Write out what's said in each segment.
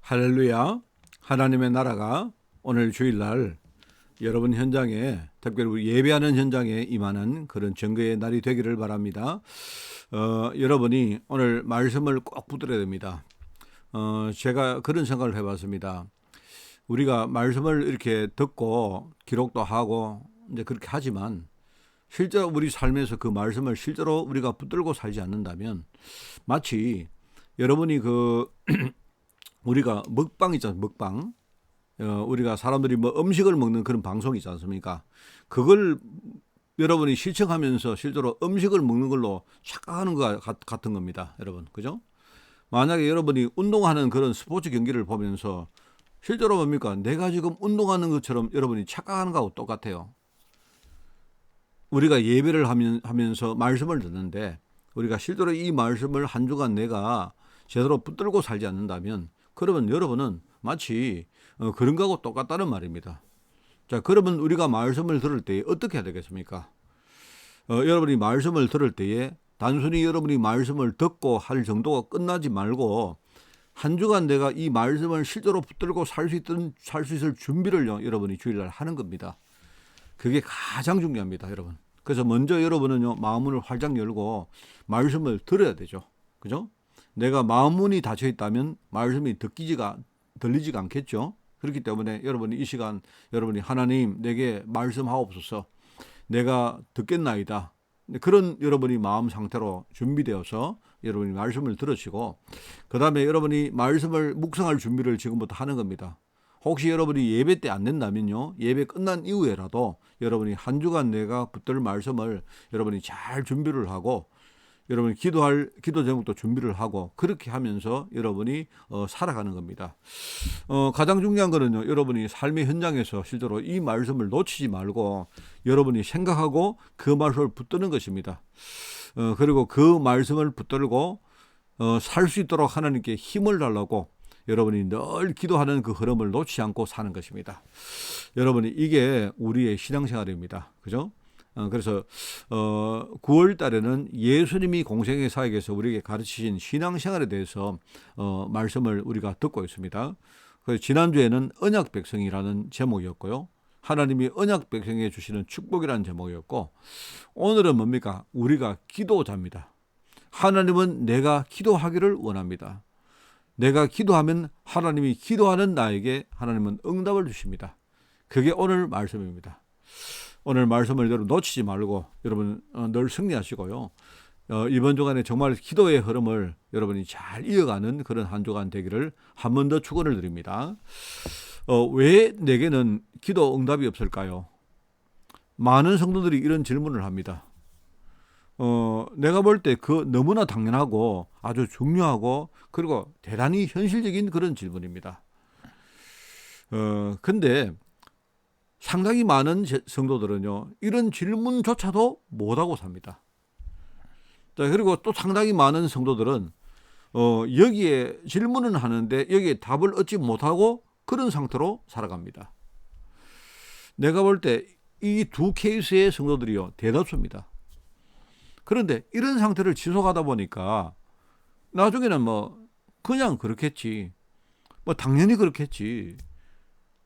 할렐루야. 하나님의 나라가 오늘 주일날 여러분 현장에, 특별히 우리 예배하는 현장에 임하는 그런 증거의 날이 되기를 바랍니다. 여러분이 오늘 말씀을 꼭 붙들어야 됩니다. 제가 그런 생각을 해봤습니다. 우리가 말씀을 이렇게 듣고 기록도 하고 이제 그렇게 하지만 실제로 우리 삶에서 그 말씀을 실제로 우리가 붙들고 살지 않는다면 마치 여러분이 우리가 먹방 있잖아요. 먹방. 우리가 사람들이 뭐 음식을 먹는 그런 방송이 있지 않습니까? 그걸 여러분이 시청하면서 실제로 음식을 먹는 걸로 착각하는 것 같은 겁니다. 여러분. 그죠? 만약에 여러분이 운동하는 그런 스포츠 경기를 보면서 실제로 뭡니까? 내가 지금 운동하는 것처럼 여러분이 착각하는 거하고 똑같아요. 우리가 예배를 하면서 말씀을 듣는데 우리가 실제로 이 말씀을 한 주간 내가 제대로 붙들고 살지 않는다면 그러면 여러분은 마치 그런 거하고 똑같다는 말입니다. 자, 그러면 우리가 말씀을 들을 때 어떻게 해야 되겠습니까? 여러분이 말씀을 들을 때에 단순히 여러분이 말씀을 듣고 할 정도가 끝나지 말고 한 주간 내가 이 말씀을 실제로 붙들고 살 수 있을 준비를 여러분이 주일날 하는 겁니다. 그게 가장 중요합니다, 여러분. 그래서 먼저 여러분은요, 마음문을 활짝 열고 말씀을 들어야 되죠. 그죠? 내가 마음문이 닫혀 있다면 말씀이 들리지가 않겠죠. 그렇기 때문에 여러분이 이 시간 여러분이 하나님 내게 말씀하옵소서, 내가 듣겠나이다. 그런 여러분이 마음 상태로 준비되어서 여러분이 말씀을 들으시고 그 다음에 여러분이 말씀을 묵상할 준비를 지금부터 하는 겁니다. 혹시 여러분이 예배 때 안 된다면요, 예배 끝난 이후에라도 여러분이 한 주간 내가 붙들 말씀을 여러분이 잘 준비를 하고 여러분이 기도 제목도 준비를 하고 그렇게 하면서 여러분이 살아가는 겁니다. 가장 중요한 거는요, 여러분이 삶의 현장에서 실제로 이 말씀을 놓치지 말고 여러분이 생각하고 그 말씀을 붙드는 것입니다. 그리고 그 말씀을 붙들고 살 수 있도록 하나님께 힘을 달라고 여러분이 늘 기도하는 그 흐름을 놓치지 않고 사는 것입니다. 여러분이 이게 우리의 신앙생활입니다. 그죠? 그래서 9월 달에는 예수님이 공생의 사역에서 우리에게 가르치신 신앙생활에 대해서 말씀을 우리가 듣고 있습니다. 그래서 지난주에는 언약 백성이라는 제목이었고요. 하나님이 언약 백성에게 주시는 축복이라는 제목이었고, 오늘은 뭡니까? 우리가 기도자입니다. 하나님은 내가 기도하기를 원합니다. 내가 기도하면 하나님이 기도하는 나에게 하나님은 응답을 주십니다. 그게 오늘 말씀입니다. 오늘 말씀을 여러분 놓치지 말고 여러분 늘 승리하시고요. 이번 주간에 정말 기도의 흐름을 여러분이 잘 이어가는 그런 한 주간 되기를 한 번 더 축원을 드립니다. 왜 내게는 기도 응답이 없을까요? 많은 성도들이 이런 질문을 합니다. 내가 볼 때 너무나 당연하고 아주 중요하고 그리고 대단히 현실적인 그런 질문입니다. 근데 상당히 많은 성도들은요, 이런 질문조차도 못하고 삽니다. 자, 그리고 또 상당히 많은 성도들은 여기에 질문은 하는데 여기에 답을 얻지 못하고 그런 상태로 살아갑니다. 내가 볼 때 이 두 케이스의 성도들이요, 대다수입니다. 그런데 이런 상태를 지속하다 보니까 나중에는 그냥 그렇겠지, 당연히 그렇겠지,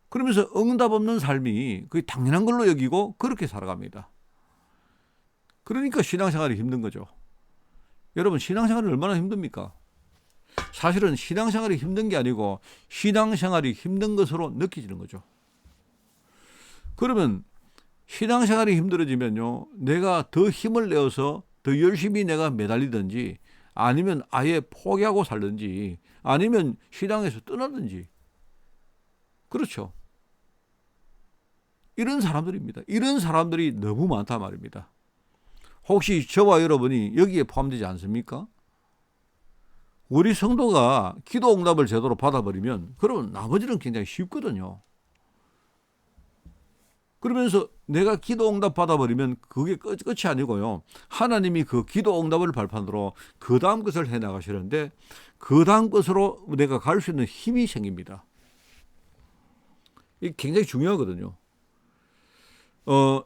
그러면서 응답 없는 삶이 그게 당연한 걸로 여기고 그렇게 살아갑니다. 그러니까 신앙생활이 힘든 거죠. 여러분, 신앙생활이 얼마나 힘듭니까? 사실은 신앙생활이 힘든 게 아니고 신앙생활이 힘든 것으로 느껴지는 거죠. 그러면 신앙생활이 힘들어지면요, 내가 더 힘을 내어서 더 열심히 내가 매달리든지 아니면 아예 포기하고 살든지 아니면 신앙에서 떠나든지, 그렇죠. 이런 사람들입니다. 이런 사람들이 너무 많단 말입니다. 혹시 저와 여러분이 여기에 포함되지 않습니까? 우리 성도가 기도 응답을 제대로 받아버리면 그러면 나머지는 굉장히 쉽거든요. 그러면서 내가 기도 응답 받아버리면 그게 끝이 아니고요, 하나님이 그 기도 응답을 발판으로 그 다음 것을 해나가시는데 그 다음 것으로 내가 갈 수 있는 힘이 생깁니다. 이게 굉장히 중요하거든요.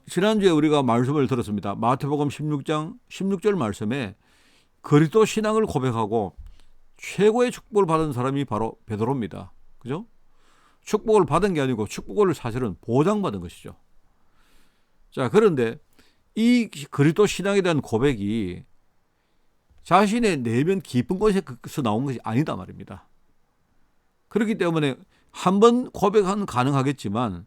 지난주에 우리가 말씀을 들었습니다. 마태복음 16장 16절 말씀에 그리스도 신앙을 고백하고 최고의 축복을 받은 사람이 바로 베드로입니다. 그죠? 축복을 받은 게 아니고 축복을 사실은 보장받은 것이죠. 자, 그런데 이 그리스도 신앙에 대한 고백이 자신의 내면 깊은 곳에서 나온 것이 아니다 말입니다. 그렇기 때문에 한 번 고백은 가능하겠지만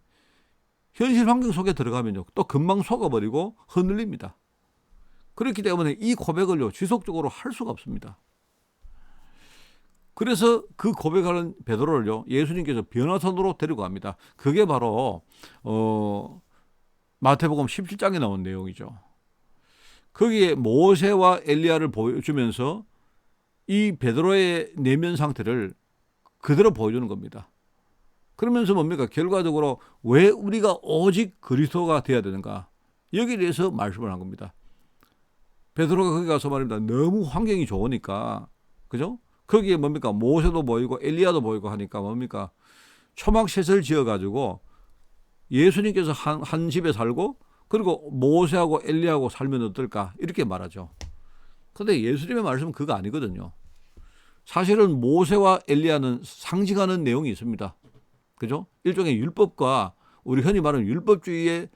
현실 환경 속에 들어가면요, 또 금방 속아버리고 흔들립니다. 그렇기 때문에 이 고백을요, 지속적으로 할 수가 없습니다. 그래서 그 고백하는 베드로를요, 예수님께서 변화선으로 데리고 갑니다. 그게 바로 마태복음 17장에 나온 내용이죠. 거기에 모세와 엘리야를 보여주면서 이 베드로의 내면 상태를 그대로 보여주는 겁니다. 그러면서 뭡니까? 결과적으로 왜 우리가 오직 그리스도가 되어야 되는가? 여기에 대해서 말씀을 한 겁니다. 베드로가 거기 가서 말입니다. 너무 환경이 좋으니까, 그죠? 거기에 뭡니까? 모세도 보이고 엘리야도 보이고 하니까 뭡니까? 초막셋을 지어가지고 예수님께서 한 집에 살고 그리고 모세하고 엘리야하고 살면 어떨까? 이렇게 말하죠. 그런데 예수님의 말씀은 그거 아니거든요. 사실은 모세와 엘리야는 상징하는 내용이 있습니다. 그죠? 일종의 율법과 우리 흔히 말하는 율법주의의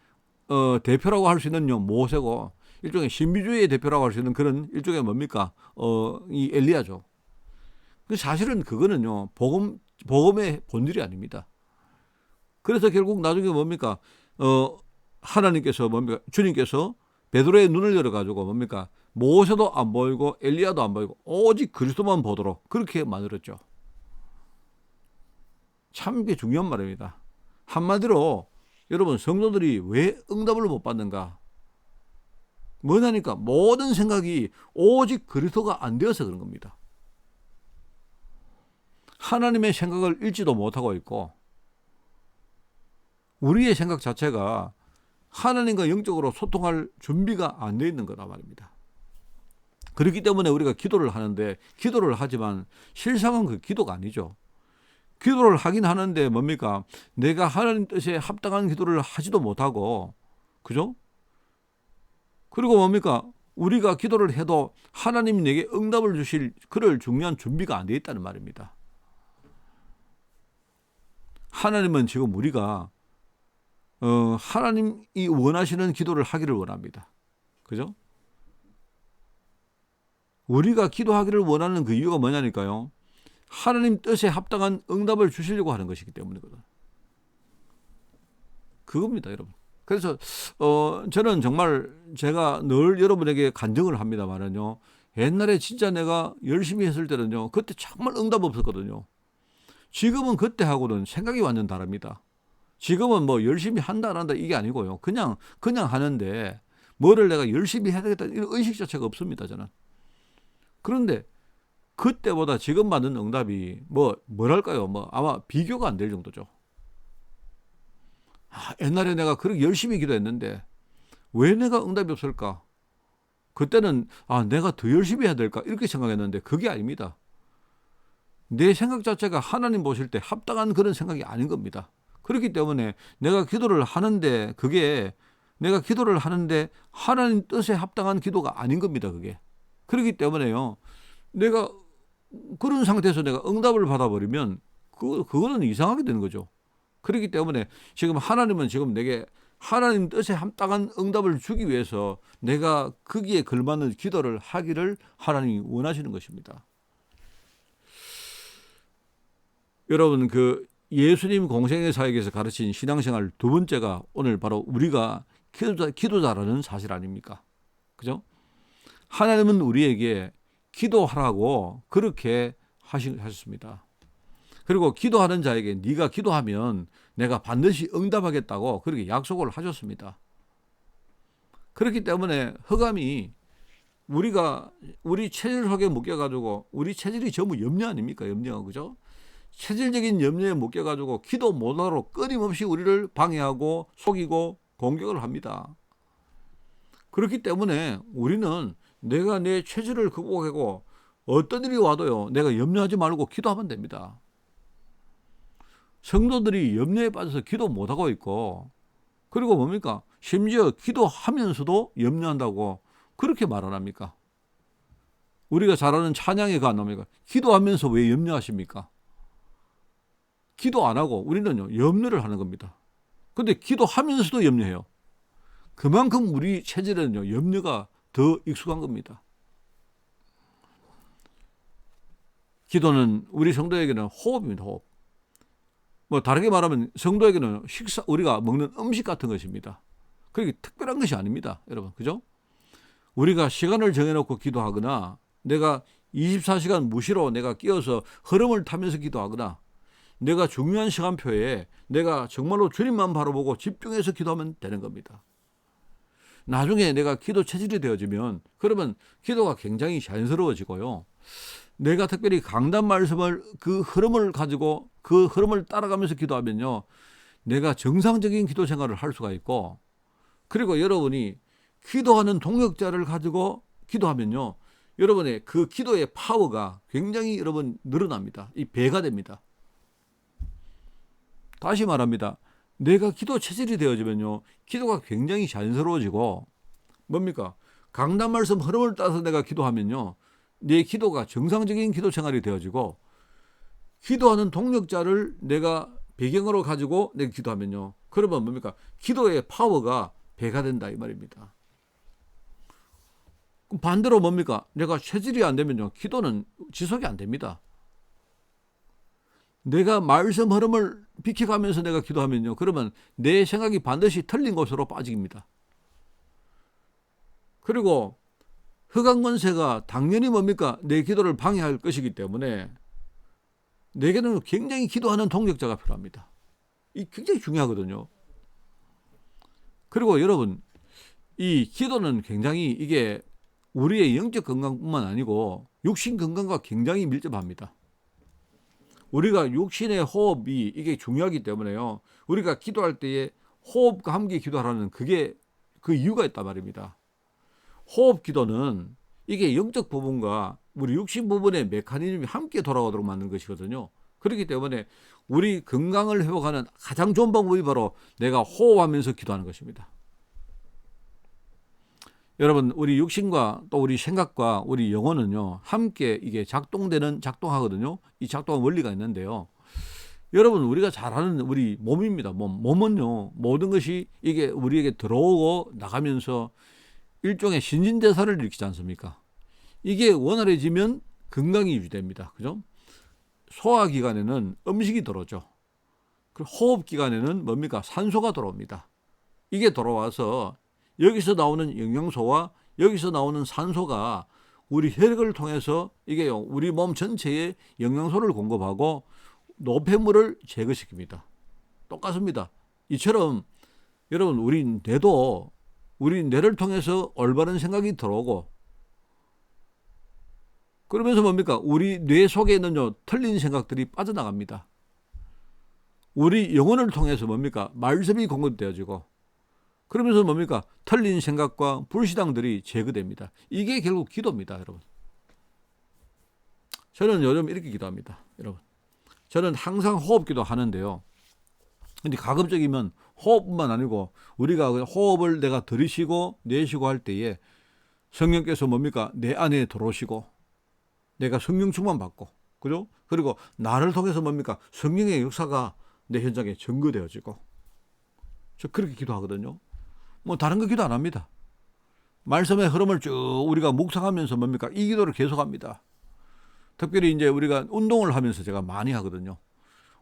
대표라고 할 수 있는 모세고 일종의 신비주의의 대표라고 할 수 있는 그런 일종의 뭡니까? 이 엘리야죠. 사실은 그거는요, 복음의 본질이 아닙니다. 그래서 결국 나중에 뭡니까? 하나님께서 뭡니까? 주님께서 베드로의 눈을 열어가지고 뭡니까? 모세도 안 보이고 엘리야도 안 보이고 오직 그리스도만 보도록 그렇게 만들었죠. 참 이게 중요한 말입니다. 한마디로 여러분 성도들이 왜 응답을 못 받는가? 뭐냐니까 모든 생각이 오직 그리스도가 안 되어서 그런 겁니다. 하나님의 생각을 읽지도 못하고 있고 우리의 생각 자체가 하나님과 영적으로 소통할 준비가 안 되어 있는 거란 말입니다. 그렇기 때문에 우리가 기도를 하는데 기도를 하지만 실상은 그 기도가 아니죠. 기도를 하긴 하는데 뭡니까? 내가 하나님 뜻에 합당한 기도를 하지도 못하고, 그죠? 그리고 뭡니까? 우리가 기도를 해도 하나님이 내게 응답을 주실 그럴 중요한 준비가 안 되어 있다는 말입니다. 하나님은 지금 우리가 하나님이 원하시는 기도를 하기를 원합니다. 그죠? 우리가 기도하기를 원하는 그 이유가 뭐냐니까요. 하나님 뜻에 합당한 응답을 주시려고 하는 것이기 때문이거든. 그겁니다, 여러분. 그래서 저는 정말 제가 늘 여러분에게 간증을 합니다만은요. 옛날에 진짜 내가 열심히 했을 때는요. 그때 정말 응답 없었거든요. 지금은 그때하고는 생각이 완전 다릅니다. 지금은 뭐 열심히 한다 안 한다 이게 아니고요. 그냥 하는데 뭐를 내가 열심히 해야 되겠다 이런 의식 자체가 없습니다, 저는. 그런데 그때보다 지금 받는 응답이 뭐랄까요? 아마 비교가 안 될 정도죠. 옛날에 내가 그렇게 열심히 기도했는데 왜 내가 응답이 없을까? 그때는 내가 더 열심히 해야 될까? 이렇게 생각했는데 그게 아닙니다. 내 생각 자체가 하나님 보실 때 합당한 그런 생각이 아닌 겁니다. 그렇기 때문에 내가 기도를 하는데 내가 기도를 하는데 하나님 뜻에 합당한 기도가 아닌 겁니다. 그게. 그렇기 때문에요. 내가 그런 상태에서 내가 응답을 받아버리면 그거는 이상하게 되는 거죠. 그렇기 때문에 지금 하나님은 지금 내게 하나님 뜻에 합당한 응답을 주기 위해서 내가 거기에 걸맞는 기도를 하기를 하나님이 원하시는 것입니다. 여러분 예수님 공생의 사역에서 가르친 신앙생활 두 번째가 오늘 바로 우리가 기도자라는 사실 아닙니까? 그죠? 하나님은 우리에게 기도하라고 그렇게 하셨습니다. 그리고 기도하는 자에게 네가 기도하면 내가 반드시 응답하겠다고 그렇게 약속을 하셨습니다. 그렇기 때문에 흑암이 우리 체질 속에 묶여가지고 우리 체질이 전부 염려 아닙니까? 염려, 그죠? 체질적인 염려에 묶여가지고 기도 못하도록 끊임없이 우리를 방해하고 속이고 공격을 합니다. 그렇기 때문에 우리는 내가 내 체질을 극복하고 어떤 일이 와도요, 내가 염려하지 말고 기도하면 됩니다. 성도들이 염려에 빠져서 기도 못하고 있고, 그리고 뭡니까? 심지어 기도하면서도 염려한다고 그렇게 말 안 합니까? 우리가 잘 아는 찬양에 안 나옵니까? 기도하면서 왜 염려하십니까? 기도 안 하고 우리는요, 염려를 하는 겁니다. 근데 기도하면서도 염려해요. 그만큼 우리 체질에는요, 염려가 더 익숙한 겁니다. 기도는 우리 성도에게는 호흡입니다. 호흡. 뭐 다르게 말하면 성도에게는 우리가 먹는 음식 같은 것입니다. 그게 특별한 것이 아닙니다, 여러분. 그죠? 우리가 시간을 정해놓고 기도하거나 내가 24시간 무시로 내가 끼어서 흐름을 타면서 기도하거나 내가 중요한 시간표에 내가 정말로 주님만 바라보고 집중해서 기도하면 되는 겁니다. 나중에 내가 기도 체질이 되어지면 그러면 기도가 굉장히 자연스러워지고요. 내가 특별히 강단 말씀을 그 흐름을 가지고 그 흐름을 따라가면서 기도하면요, 내가 정상적인 기도 생활을 할 수가 있고, 그리고 여러분이 기도하는 동력자를 가지고 기도하면요, 여러분의 그 기도의 파워가 굉장히 여러분 늘어납니다. 이 배가 됩니다. 다시 말합니다. 내가 기도 체질이 되어지면요, 기도가 굉장히 자연스러워지고, 뭡니까? 강단 말씀 흐름을 따라서 내가 기도하면요, 내 기도가 정상적인 기도 생활이 되어지고, 기도하는 동력자를 내가 배경으로 가지고 내가 기도하면요, 그러면 뭡니까? 기도의 파워가 배가 된다 이 말입니다. 그럼 반대로 뭡니까? 내가 체질이 안 되면요, 기도는 지속이 안 됩니다. 내가 말씀 흐름을 비켜가면서 내가 기도하면요, 그러면 내 생각이 반드시 틀린 곳으로 빠집니다. 그리고 흑암 권세가 당연히 뭡니까? 내 기도를 방해할 것이기 때문에 내게는 굉장히 기도하는 동력자가 필요합니다. 이 굉장히 중요하거든요. 그리고 여러분, 이 기도는 굉장히 이게 우리의 영적 건강뿐만 아니고 육신 건강과 굉장히 밀접합니다. 우리가 육신의 호흡이 이게 중요하기 때문에요, 우리가 기도할 때에 호흡과 함께 기도하라는 그게 그 이유가 있단 말입니다. 호흡 기도는 이게 영적 부분과 우리 육신 부분의 메커니즘이 함께 돌아가도록 만든 것이거든요. 그렇기 때문에 우리 건강을 회복하는 가장 좋은 방법이 바로 내가 호흡하면서 기도하는 것입니다. 여러분, 우리 육신과 또 우리 생각과 우리 영혼은요, 함께 이게 작동하거든요. 이 작동한 원리가 있는데요. 여러분, 우리가 잘 아는 우리 몸입니다. 몸은요, 모든 것이 이게 우리에게 들어오고 나가면서 일종의 신진대사를 일으키지 않습니까? 이게 원활해지면 건강이 유지됩니다. 그죠? 소화기관에는 음식이 들어오죠. 그 호흡기관에는 뭡니까? 산소가 들어옵니다. 이게 들어와서 여기서 나오는 영양소와 여기서 나오는 산소가 우리 혈액을 통해서 이게 우리 몸 전체에 영양소를 공급하고 노폐물을 제거시킵니다. 똑같습니다. 이처럼 여러분, 우리 뇌도 우리 뇌를 통해서 올바른 생각이 들어오고, 그러면서 뭡니까? 우리 뇌 속에 있는 틀린 생각들이 빠져나갑니다. 우리 영혼을 통해서 뭡니까? 말씀이 공급되어지고, 그러면서 뭡니까? 틀린 생각과 불신앙들이 제거됩니다. 이게 결국 기도입니다, 여러분. 저는 요즘 이렇게 기도합니다, 여러분. 저는 항상 호흡 기도 하는데요. 근데 가급적이면 호흡뿐만 아니고 우리가 호흡을 내가 들이쉬고 내쉬고 할 때에 성령께서 뭡니까? 내 안에 들어오시고 내가 성령 충만 받고, 그죠? 그리고 나를 통해서 뭡니까? 성령의 역사가 내 현장에 증거되어지고. 저 그렇게 기도하거든요. 뭐 다른 거 기도 안 합니다. 말씀의 흐름을 쭉 우리가 묵상하면서 뭡니까? 이 기도를 계속합니다. 특별히 이제 우리가 운동을 하면서 제가 많이 하거든요.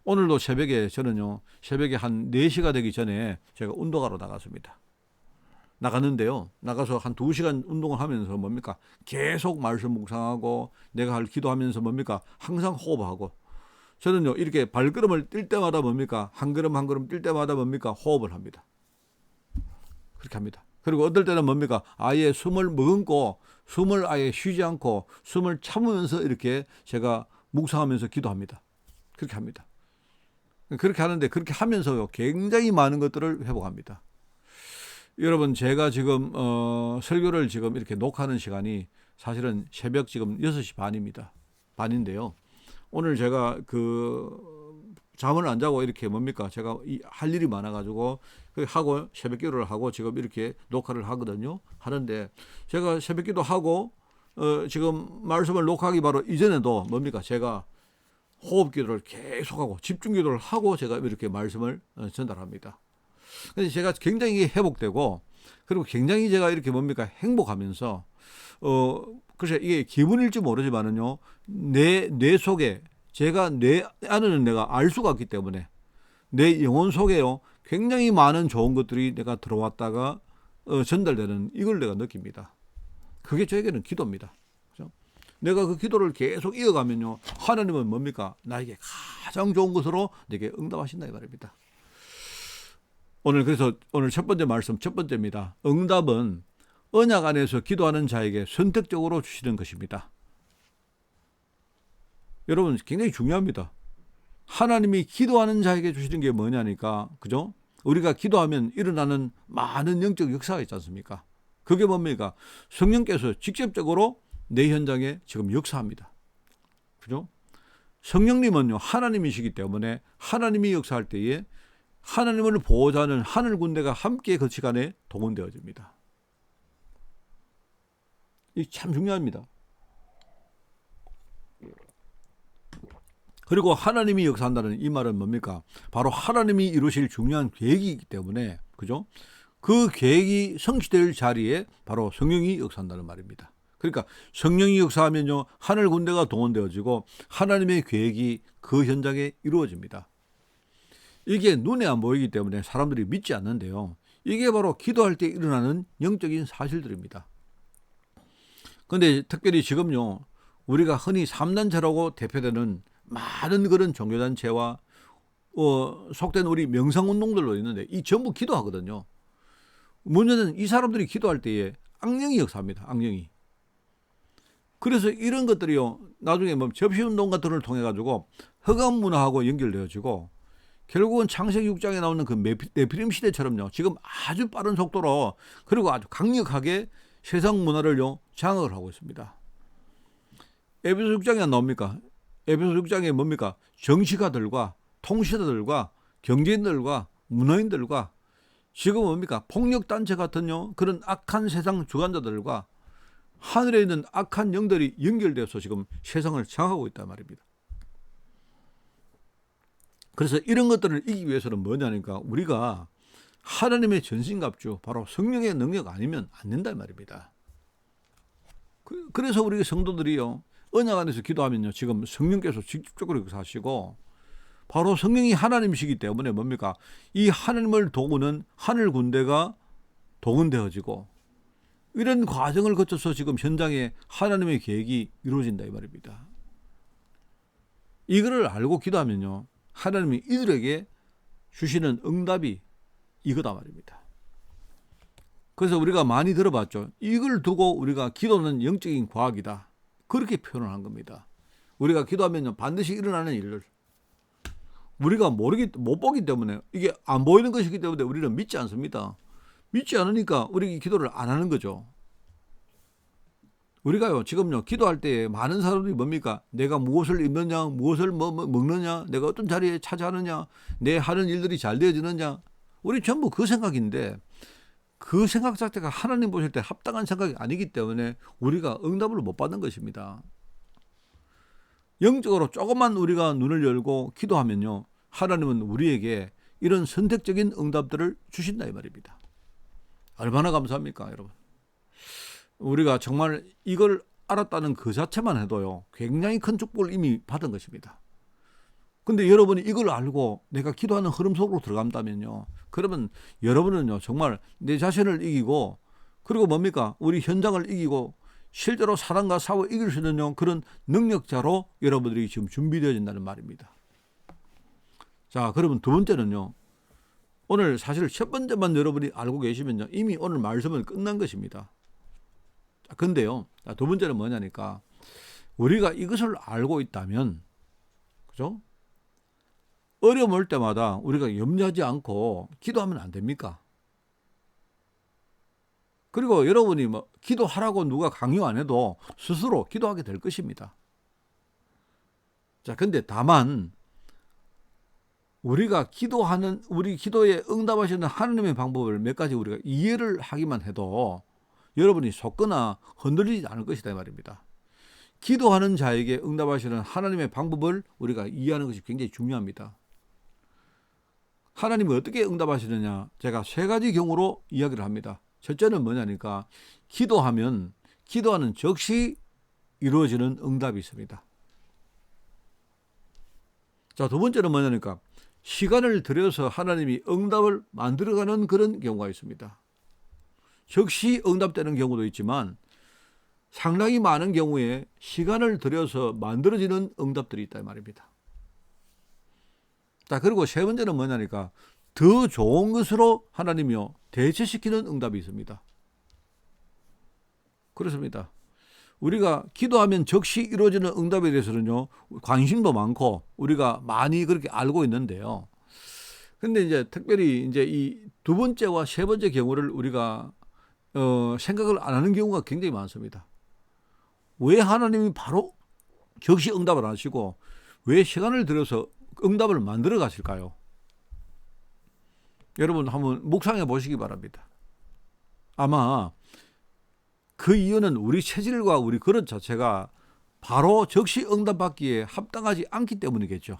오늘도 새벽에 저는요, 새벽에 한 4시가 되기 전에 제가 운동하러 나갔는데요. 나가서 한 2시간 운동을 하면서 뭡니까? 계속 말씀 묵상하고 내가 할 기도하면서 뭡니까? 항상 호흡하고. 저는요, 이렇게 발걸음을 뛸 때마다 뭡니까? 한 걸음 한 걸음 뛸 때마다 뭡니까? 호흡을 합니다. 그렇게 합니다. 그리고 어떨 때는 뭡니까? 아예 숨을 머금고 숨을 아예 쉬지 않고 숨을 참으면서 이렇게 제가 묵상하면서 기도합니다. 그렇게 합니다. 그렇게 하는데 그렇게 하면서요, 굉장히 많은 것들을 회복합니다. 여러분, 제가 지금 설교를 지금 이렇게 녹화하는 시간이 사실은 새벽 지금 6시 반인데요. 오늘 제가 잠을 안 자고 이렇게 뭡니까? 제가 할 일이 많아가지고 하고 새벽 기도를 하고 지금 이렇게 녹화를 하는데 제가 새벽 기도 하고 지금 말씀을 녹화하기 바로 이전에도 뭡니까? 제가 호흡 기도를 계속하고 집중 기도를 하고 제가 이렇게 말씀을 전달합니다. 그래서 제가 굉장히 회복되고 그리고 굉장히 제가 이렇게 뭡니까 행복하면서 글쎄 이게 기분일지 모르지만은요 내 속에 제가 내 안에는 내가 알 수가 없기 때문에 내 영혼 속에요 굉장히 많은 좋은 것들이 내가 들어왔다가 전달되는 이걸 내가 느낍니다. 그게 저에게는 기도입니다. 그렇죠? 내가 그 기도를 계속 이어가면요 하나님은 뭡니까 나에게 가장 좋은 것으로 내게 응답하신다 이 말입니다. 그래서 오늘 첫 번째 말씀 첫 번째입니다. 응답은 언약 안에서 기도하는 자에게 선택적으로 주시는 것입니다. 여러분 굉장히 중요합니다. 하나님이 기도하는 자에게 주시는 게 뭐냐니까 그죠? 우리가 기도하면 일어나는 많은 영적 역사가 있지 않습니까? 그게 뭡니까? 성령께서 직접적으로 내 현장에 지금 역사합니다. 그죠? 성령님은요 하나님이시기 때문에 하나님이 역사할 때에 하나님을 보호자 하는 하늘 군대가 함께 그 시간에 동원되어집니다. 이게 참 중요합니다. 그리고 하나님이 역사한다는 이 말은 뭡니까? 바로 하나님이 이루실 중요한 계획이기 때문에 그죠? 그 계획이 성취될 자리에 바로 성령이 역사한다는 말입니다. 그러니까 성령이 역사하면요 하늘 군대가 동원되어지고 하나님의 계획이 그 현장에 이루어집니다. 이게 눈에 안 보이기 때문에 사람들이 믿지 않는데요. 이게 바로 기도할 때 일어나는 영적인 사실들입니다. 그런데 특별히 지금요 우리가 흔히 3단체라고 대표되는 많은 그런 종교단체와 속된 우리 명상운동들로 있는데 이 전부 기도하거든요. 문제는 이 사람들이 기도할 때에 악령이 역사합니다. 악령이. 그래서 이런 것들이요 나중에 뭐 접시운동 같은 걸 통해 가지고 흑암문화하고 연결되어지고 결국은 창세기 6장에 나오는 그 네피림 시대처럼요 지금 아주 빠른 속도로 그리고 아주 강력하게 세상 문화를요 장악을 하고 있습니다. 에베소 6장에 안 나옵니까? 에베소 6장에 뭡니까? 정치가들과 통치자들과 경제인들과 문화인들과 지금 뭡니까? 폭력단체 같은요 그런 악한 세상 주관자들과 하늘에 있는 악한 영들이 연결돼서 지금 세상을 장악하고 있단 말입니다. 그래서 이런 것들을 이기기 위해서는 뭐냐니까 우리가 하나님의 전신갑주 바로 성령의 능력 아니면 안 된단 말입니다. 그래서 우리 성도들이요 언약 안에서 기도하면요 지금 성령께서 직접적으로 역사하시고 바로 성령이 하나님이시기 때문에 뭡니까 이 하나님을 도우는 하늘 군대가 동원되어지고 이런 과정을 거쳐서 지금 현장에 하나님의 계획이 이루어진다 이 말입니다. 이거를 알고 기도하면요 하나님이 이들에게 주시는 응답이 이거다 말입니다. 그래서 우리가 많이 들어봤죠. 이걸 두고 우리가 기도는 영적인 과학이다. 그렇게 표현을 한 겁니다. 우리가 기도하면 반드시 일어나는 일을 우리가 못 보기 때문에 이게 안 보이는 것이기 때문에 우리는 믿지 않습니다. 믿지 않으니까 우리 기도를 안 하는 거죠. 우리가요 지금요 기도할 때 많은 사람들이 뭡니까 내가 무엇을 입느냐 무엇을 먹느냐 내가 어떤 자리에 차지하느냐 내 하는 일들이 잘 되어지느냐 우리 전부 그 생각인데 그 생각 자체가 하나님 보실 때 합당한 생각이 아니기 때문에 우리가 응답을 못 받는 것입니다. 영적으로 조금만 우리가 눈을 열고 기도하면요 하나님은 우리에게 이런 선택적인 응답들을 주신다 이 말입니다. 얼마나 감사합니까 여러분. 우리가 정말 이걸 알았다는 그 자체만 해도요 굉장히 큰 축복을 이미 받은 것입니다. 근데 여러분이 이걸 알고 내가 기도하는 흐름 속으로 들어간다면요 그러면 여러분은요 정말 내 자신을 이기고 그리고 뭡니까 우리 현장을 이기고 실제로 사람과 싸워 이길 수 있는 그런 능력자로 여러분들이 지금 준비되어진다는 말입니다. 자 그러면 두 번째는요 오늘 사실 첫 번째만 여러분이 알고 계시면요 이미 오늘 말씀은 끝난 것입니다. 근데요 두 번째는 뭐냐니까 우리가 이것을 알고 있다면 그죠? 어려움 올 때마다 우리가 염려하지 않고 기도하면 안 됩니까? 그리고 여러분이 뭐 기도하라고 누가 강요 안 해도 스스로 기도하게 될 것입니다. 자, 근데 다만 우리가 기도하는 우리 기도에 응답하시는 하나님의 방법을 몇 가지 우리가 이해를 하기만 해도 여러분이 속거나 흔들리지 않을 것이다 이 말입니다. 기도하는 자에게 응답하시는 하나님의 방법을 우리가 이해하는 것이 굉장히 중요합니다. 하나님은 어떻게 응답하시느냐? 제가 세 가지 경우로 이야기를 합니다. 첫째는 뭐냐니까 기도하면 기도하는 즉시 이루어지는 응답이 있습니다. 자, 두 번째는 뭐냐니까 시간을 들여서 하나님이 응답을 만들어가는 그런 경우가 있습니다. 즉시 응답되는 경우도 있지만 상당히 많은 경우에 시간을 들여서 만들어지는 응답들이 있다 이 말입니다. 자, 그리고 세 번째는 뭐냐니까 더 좋은 것으로 하나님이요 대체시키는 응답이 있습니다. 그렇습니다. 우리가 기도하면 즉시 이루어지는 응답에 대해서는요 관심도 많고 우리가 많이 그렇게 알고 있는데요. 근데 이제 특별히 이제 이 두 번째와 세 번째 경우를 우리가 생각을 안 하는 경우가 굉장히 많습니다. 왜 하나님이 바로 즉시 응답을 안 하시고 왜 시간을 들여서 응답을 만들어 가실까요? 여러분 한번 묵상해 보시기 바랍니다. 아마 그 이유는 우리 체질과 우리 그릇 자체가 바로 즉시 응답받기에 합당하지 않기 때문이겠죠.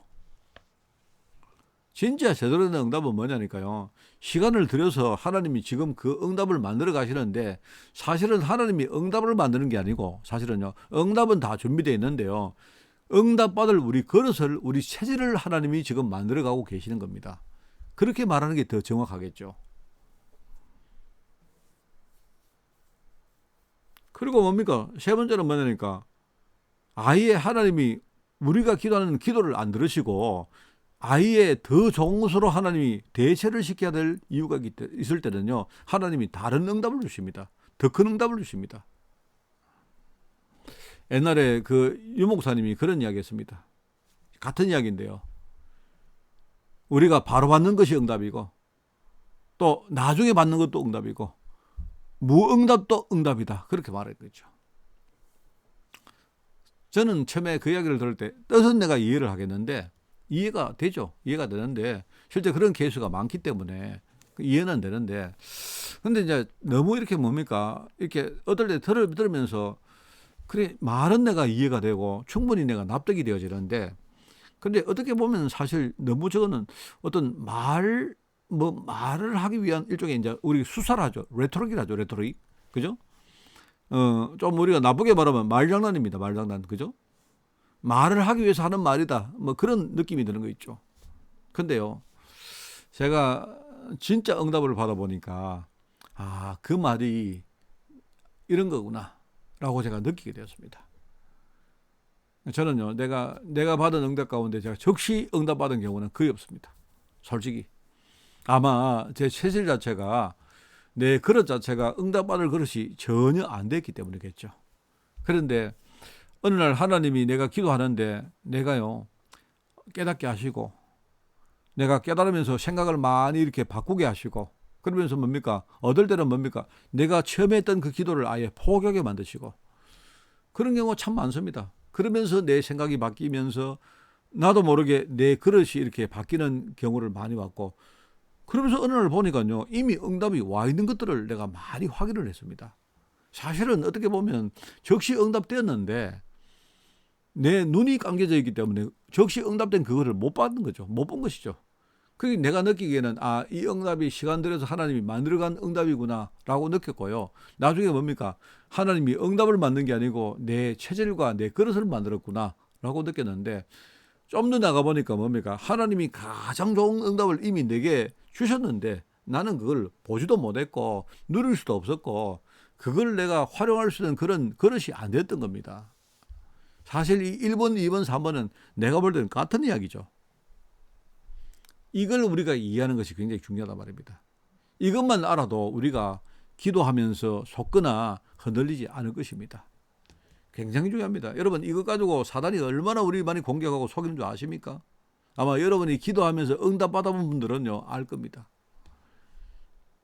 진짜 제대로 된 응답은 뭐냐니까요. 시간을 들여서 하나님이 지금 그 응답을 만들어 가시는데 사실은 하나님이 응답을 만드는 게 아니고 사실은요. 응답은 다 준비되어 있는데요. 응답받을 우리 그릇을 우리 체질을 하나님이 지금 만들어 가고 계시는 겁니다. 그렇게 말하는 게 더 정확하겠죠. 그리고 뭡니까? 세 번째는 뭐냐니까 아예 하나님이 우리가 기도하는 기도를 안 들으시고 아예 더 좋은 것으로 하나님이 대체를 시켜야 될 이유가 있을 때는요. 하나님이 다른 응답을 주십니다. 더 큰 응답을 주십니다. 옛날에 그 유목사님이 그런 이야기 했습니다. 같은 이야기인데요. 우리가 바로 받는 것이 응답이고 또 나중에 받는 것도 응답이고 무응답도 응답이다. 그렇게 말했겠죠. 저는 처음에 그 이야기를 들을 때 뜻은 내가 이해를 하겠는데 이해가 되죠. 이해가 되는데 실제 그런 케이스가 많기 때문에 이해는 되는데 근데 이제 너무 이렇게 뭡니까? 이렇게 어떨 때 들으면서 그래 말은 내가 이해가 되고 충분히 내가 납득이 되어지는데 근데 어떻게 보면 사실 너무 저거는 어떤 말을 하기 위한 일종의 이제 우리 수사를 하죠. 레토릭이라죠. 레토릭. 그죠? 좀 우리가 나쁘게 말하면 말장난입니다. 말장난. 그죠? 말을 하기 위해서 하는 말이다. 뭐 그런 느낌이 드는 거 있죠. 근데요. 제가 진짜 응답을 받아보니까 아, 그 말이 이런 거구나. 라고 제가 느끼게 되었습니다. 저는요. 내가 받은 응답 가운데 제가 즉시 응답 받은 경우는 거의 없습니다. 솔직히. 아마 제 체질 자체가 내 그릇 자체가 응답받을 그릇이 전혀 안 됐기 때문이겠죠. 그런데 어느 날 하나님이 내가 기도하는데 내가요 깨닫게 하시고 내가 깨달으면서 생각을 많이 이렇게 바꾸게 하시고 그러면서 뭡니까? 어떨 때는 뭡니까? 내가 처음에 했던 그 기도를 아예 포기하게 만드시고 그런 경우가 참 많습니다. 그러면서 내 생각이 바뀌면서 나도 모르게 내 그릇이 이렇게 바뀌는 경우를 많이 봤고 그러면서 어느 날 보니까요 이미 응답이 와 있는 것들을 내가 많이 확인을 했습니다. 사실은 어떻게 보면 즉시 응답되었는데 내 눈이 감겨져 있기 때문에 즉시 응답된 그거를 못 받은 거죠. 못 본 것이죠. 그게 내가 느끼기에는 아, 이 응답이 시간 들여서 하나님이 만들어간 응답이구나 라고 느꼈고요. 나중에 뭡니까? 하나님이 응답을 만든 게 아니고 내 체질과 내 그릇을 만들었구나 라고 느꼈는데 좀 더 나가보니까 뭡니까? 하나님이 가장 좋은 응답을 이미 내게 주셨는데 나는 그걸 보지도 못했고 누릴 수도 없었고 그걸 내가 활용할 수 있는 그런 그릇이 안 됐던 겁니다. 사실 이 1번, 2번, 3번은 내가 볼 때는 같은 이야기죠. 이걸 우리가 이해하는 것이 굉장히 중요하단 말입니다. 이것만 알아도 우리가 기도하면서 속거나 흔들리지 않을 것입니다. 굉장히 중요합니다. 여러분 이것 가지고 사단이 얼마나 우리 많이 공격하고 속이는 줄 아십니까? 아마 여러분이 기도하면서 응답 받아본 분들은요 알 겁니다.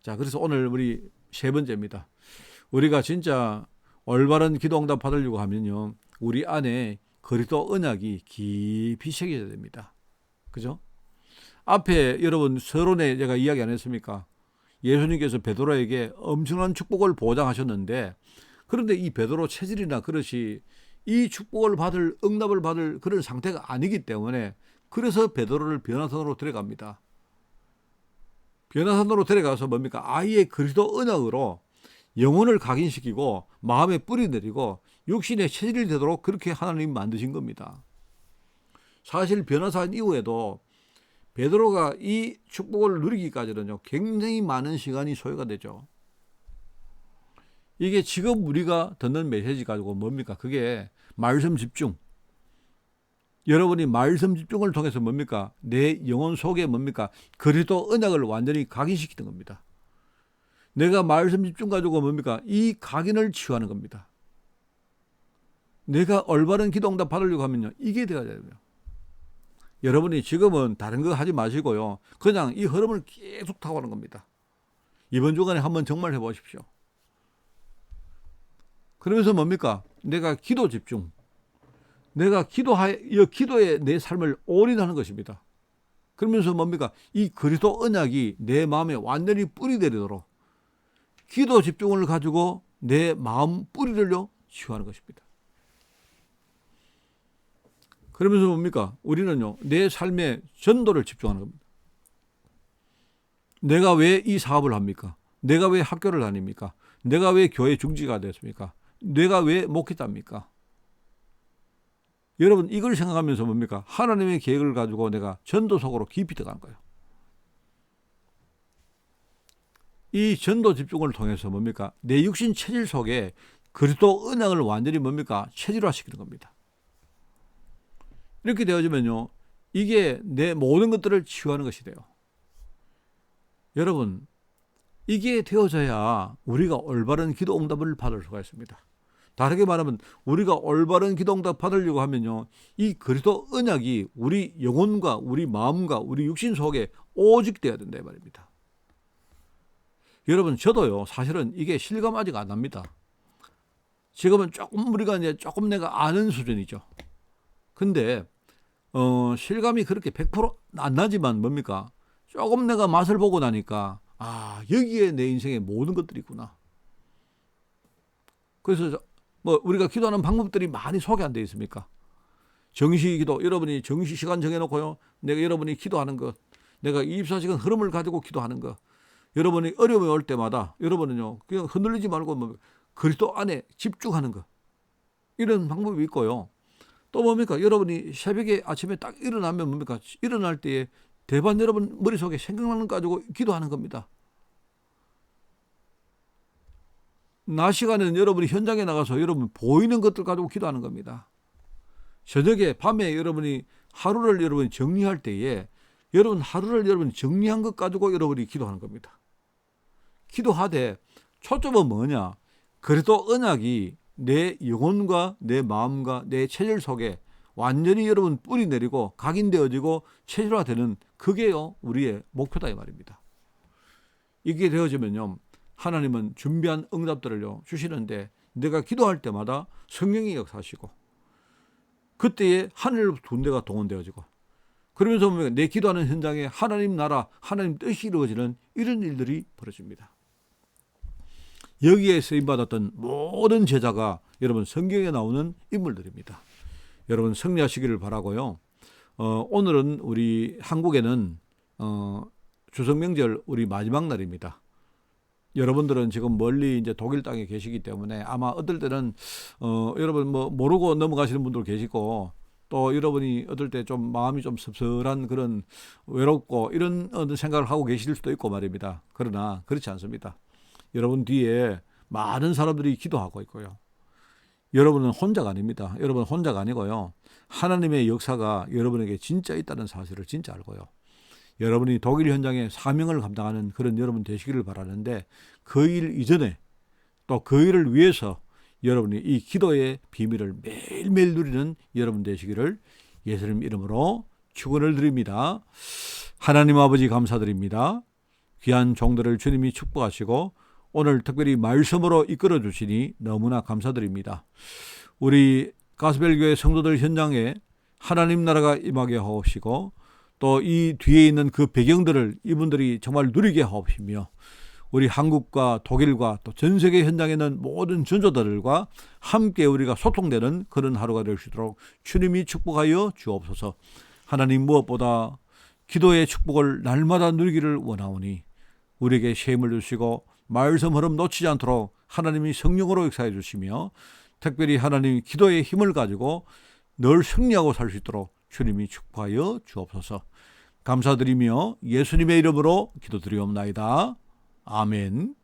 자, 그래서 오늘 우리 세 번째입니다. 우리가 진짜 올바른 기도 응답 받으려고 하면요 우리 안에 그리스도 언약이 깊이 새겨져야 됩니다. 그죠? 앞에 여러분 서론에 제가 이야기 안 했습니까? 예수님께서 베드로에게 엄청난 축복을 보장하셨는데 그런데 이 베드로 체질이나 그릇이 이 축복을 받을 응답을 받을 그런 상태가 아니기 때문에 그래서 베드로를 변화산으로 데려갑니다. 변화산으로 데려가서 뭡니까? 아예 그리스도 언약으로 영혼을 각인시키고 마음에 뿌리 내리고 육신의 체질이 되도록 그렇게 하나님이 만드신 겁니다. 사실 변화산 이후에도 베드로가 이 축복을 누리기까지는요, 굉장히 많은 시간이 소요가 되죠. 이게 지금 우리가 듣는 메시지 가지고 뭡니까? 그게 말씀 집중. 여러분이 말씀 집중을 통해서 뭡니까? 내 영혼 속에 뭡니까? 그리스도 언약을 완전히 각인시키는 겁니다. 내가 말씀 집중 가지고 뭡니까? 이 각인을 치유하는 겁니다. 내가 올바른 기도 응답 받으려고 하면요, 이게 돼야 돼요. 여러분이 지금은 다른 거 하지 마시고요, 그냥 이 흐름을 계속 타고 가는 겁니다. 이번 주간에 한번 정말 해보십시오. 그러면서 뭡니까? 내가 기도 집중. 내가 기도에 내 삶을 올인하는 것입니다. 그러면서 뭡니까? 이 그리스도 언약이 내 마음에 완전히 뿌리 내리도록 기도 집중을 가지고 내 마음 뿌리를요, 치유하는 것입니다. 그러면서 뭡니까? 우리는요, 내 삶의 전도를 집중하는 겁니다. 내가 왜 이 사업을 합니까? 내가 왜 학교를 다닙니까? 내가 왜 교회 중지가 됐습니까? 내가 왜 목회자입니까? 여러분, 이걸 생각하면서 뭡니까? 하나님의 계획을 가지고 내가 전도 속으로 깊이 들어가는 거예요. 이 전도 집중을 통해서 뭡니까? 내 육신 체질 속에 그리스도 언약을 완전히 뭡니까? 체질화시키는 겁니다. 이렇게 되어지면요, 이게 내 모든 것들을 치유하는 것이 돼요. 여러분, 이게 되어져야 우리가 올바른 기도 응답을 받을 수가 있습니다. 다르게 말하면 우리가 올바른 기도 응답 받으려고 하면요, 이 그리스도 언약이 우리 영혼과 우리 마음과 우리 육신 속에 오직 되어야 된다 이 말입니다. 여러분, 저도요, 사실은 이게 실감 아직 안 납니다. 지금은 조금 내가 아는 수준이죠. 근데 실감이 그렇게 100%안 나지만 뭡니까? 조금 내가 맛을 보고 나니까 여기에 내 인생의 모든 것들이 있구나. 그래서 우리가 기도하는 방법들이 많이 소개 안 되어 있습니까? 정시기도, 여러분이 정시 시간 정해놓고요, 여러분이 기도하는 것, 내가 24시간 흐름을 가지고 기도하는 것, 여러분이 어려움이 올 때마다 여러분은요, 그냥 흔들리지 말고 그리스도 안에 집중하는 것, 이런 방법이 있고요. 또 뭡니까? 여러분이 새벽에 아침에 딱 일어나면 뭡니까? 일어날 때에 대반 여러분 머릿속에 생각나는 거 가지고 기도하는 겁니다. 낮 시간에는 여러분이 현장에 나가서 여러분 보이는 것들 가지고 기도하는 겁니다. 저녁에 밤에 여러분이 하루를 여러분이 정리할 때에 하루를 여러분이 정리한 것 가지고 여러분이 기도하는 겁니다. 기도하되 초점은 뭐냐? 그래도 언약이 내 영혼과 내 마음과 내 체질 속에 완전히 여러분 뿌리 내리고 각인되어지고 체질화되는, 그게요, 우리의 목표다 이 말입니다. 이게 되어지면요, 하나님은 준비한 응답들을요 주시는데, 내가 기도할 때마다 성령이 역사하시고 그때에 하늘 군대가 동원되어지고, 그러면서 내 기도하는 현장에 하나님 나라, 하나님 뜻이 이루어지는 이런 일들이 벌어집니다. 여기에 쓰임받았던 모든 제자가 여러분 성경에 나오는 인물들입니다. 여러분 승리하시기를 바라고요. 오늘은 우리 한국에는 추석 명절 우리 마지막 날입니다. 여러분들은 지금 멀리 이제 독일 땅에 계시기 때문에 아마 어떨 때는 여러분 모르고 넘어가시는 분도 계시고, 또 여러분이 어떨 때 좀 마음이 좀 섭섭한 그런 외롭고 이런 생각을 하고 계실 수도 있고 말입니다. 그러나 그렇지 않습니다. 여러분 뒤에 많은 사람들이 기도하고 있고요. 여러분은 혼자가 아닙니다. 여러분 혼자가 아니고요. 하나님의 역사가 여러분에게 진짜 있다는 사실을 진짜 알고요. 여러분이 독일 현장에 사명을 감당하는 그런 여러분 되시기를 바라는데, 그 일 이전에 또 그 일을 위해서 여러분이 이 기도의 비밀을 매일매일 누리는 여러분 되시기를 예수님 이름으로 축원을 드립니다. 하나님 아버지 감사드립니다. 귀한 종들을 주님이 축복하시고 오늘 특별히 말씀으로 이끌어 주시니 너무나 감사드립니다. 우리 가스벨교회 성도들 현장에 하나님 나라가 임하게 하옵시고, 또 이 뒤에 있는 그 배경들을 이분들이 정말 누리게 하옵시며, 우리 한국과 독일과 또 전 세계 현장에 있는 모든 전도자들과 함께 우리가 소통되는 그런 하루가 될 수 있도록 주님이 축복하여 주옵소서. 하나님, 무엇보다 기도의 축복을 날마다 누리기를 원하오니 우리에게 새 힘을 주시고 말씀 흐름 놓치지 않도록 하나님이 성령으로 역사해 주시며 특별히 하나님이 기도의 힘을 가지고 늘 승리하고 살 수 있도록 주님이 축복하여 주옵소서. 감사드리며 예수님의 이름으로 기도드리옵나이다. 아멘.